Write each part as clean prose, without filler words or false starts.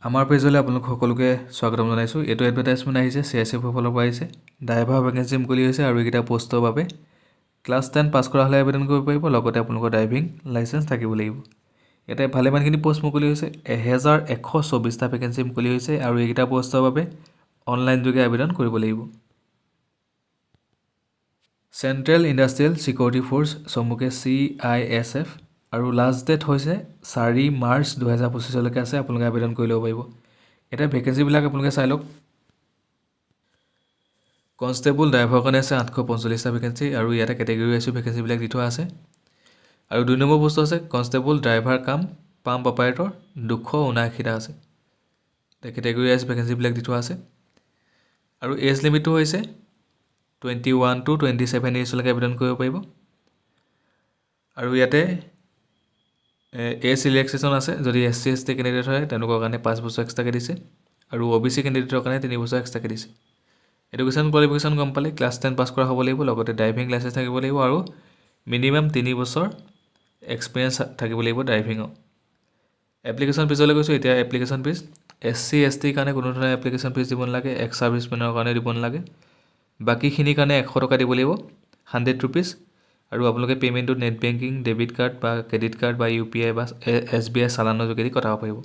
আমাৰ পেজলৈ আপোনালোক সকলোকে স্বাগতম জনাইছোঁ। এইটো এডভাৰটাইজমেণ্ট আহিছে CSF ফালৰ পৰা আহিছে। ড্ৰাইভাৰ ভেকেঞ্চি মুকলি হৈছে আৰু এইকেইটা পষ্টৰ বাবে ক্লাছ 10 পাছ কৰা হ'লে আবেদন কৰিব পাৰিব, লগতে আপোনালোকৰ ড্ৰাইভিং লাইচেঞ্চ থাকিব লাগিব। ইয়াতে ভালেমানখিনি পষ্ট মুকলি হৈছে। 1124টা ভেকেঞ্চি মুকলি হৈছে আৰু এইকেইটা পষ্টৰ বাবে অনলাইন যোগে আবেদন কৰিব লাগিব। চেণ্ট্ৰেল ইণ্ডাষ্ট্ৰিয়েল ছিকিউৰিটি ফ'ৰ্চ চমুকে CISF আৰু লাষ্ট ডেট হৈছে 4 মাৰ্চ 2025লৈকে আছে। আপোনালোকে আবেদন কৰি ল'ব পাৰিব। এতিয়া ভেকেঞ্চিবিলাক আপোনালোকে চাই লওক। কনষ্টেবল ড্ৰাইভাৰৰ কাৰণে আছে 845টা ভেকেঞ্চি আৰু ইয়াতে কেটেগৰী ৱাইজ ভেকেঞ্চিবিলাক দি থোৱা আছে। আৰু 2 নম্বৰ পোষ্ট আছে constable driver cum pump operator 279টা আছে। কেটেগৰী ৱাইজ ভেকেঞ্চিবিলাক দি থোৱা আছে। আৰু এজ লিমিটটো হৈছে 21 to 27 ইয়েৰ্ছলৈকে আবেদন কৰিব পাৰিব। আৰু ইয়াতে এজ ৰিলেক্সেশ্যন আছে। যদি SC ST কেণ্ডিডেট হয় তেওঁলোকৰ কাৰণে 5 বছৰ এক্সট্ৰাকৈ দিছে আৰু OBC কেণ্ডিডেটৰ কাৰণে 3 বছৰ এক্সট্ৰাকৈ দিছে। এডুকেশ্যন কোৱালিফিকেশ্যন গম পালে ক্লাছ 10 পাছ কৰা হ'ব লাগিব, লগতে ড্ৰাইভিং লাইচেঞ্চ থাকিব লাগিব আৰু মিনিমাম 3 বছৰ এক্সপিৰিয়েঞ্চ থাকিব লাগিব ড্ৰাইভিঙৰ। এপ্লিকেশ্যন ফিজলৈ গৈছোঁ। এতিয়া এপ্লিকেশ্যন ফিজ SC ST কাৰণে কোনো ধৰণৰ এপ্লিকেশ্যন ফিজ দিব নালাগে, এক্স ছাৰ্ভিচমেনৰ কাৰণে দিব নালাগে। বাকীখিনিৰ কাৰণে 100 টকা দিব লাগিব, 100 ৰুপিজ। আৰু আপোনালোকে পে'মেণ্টটো নেট বেংকিং, ডেবিট কাৰ্ড বা ক্ৰেডিট কাৰ্ড বা UPI বা SBI চালানৰ যোগেদি কটাব পাৰিব।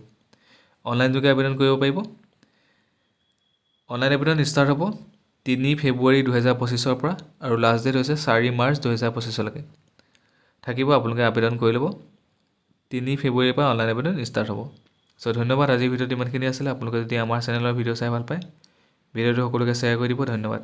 অনলাইন যোগে আবেদন কৰিব পাৰিব। অনলাইন আবেদন ষ্টাৰ্ট হ'ব 3 ফেব্ৰুৱাৰী 2025 পৰা আৰু লাষ্ট ডেট হৈছে 4 মাৰ্চ 2025লৈকে থাকিব। আপোনালোকে আবেদন কৰি ল'ব। 3 ফেব্ৰুৱাৰীৰ পৰা অনলাইন আবেদন ষ্টাৰ্ট হ'ব। চ' ধন্যবাদ। আজিৰ ভিডিঅ'ত ইমানখিনি আছিলে। আপোনালোকে যদি আমাৰ চেনেলৰ ভিডিঅ' চাই ভাল পায়, ভিডিঅ'টো সকলোকে শ্বেয়াৰ কৰি দিব। ধন্যবাদ।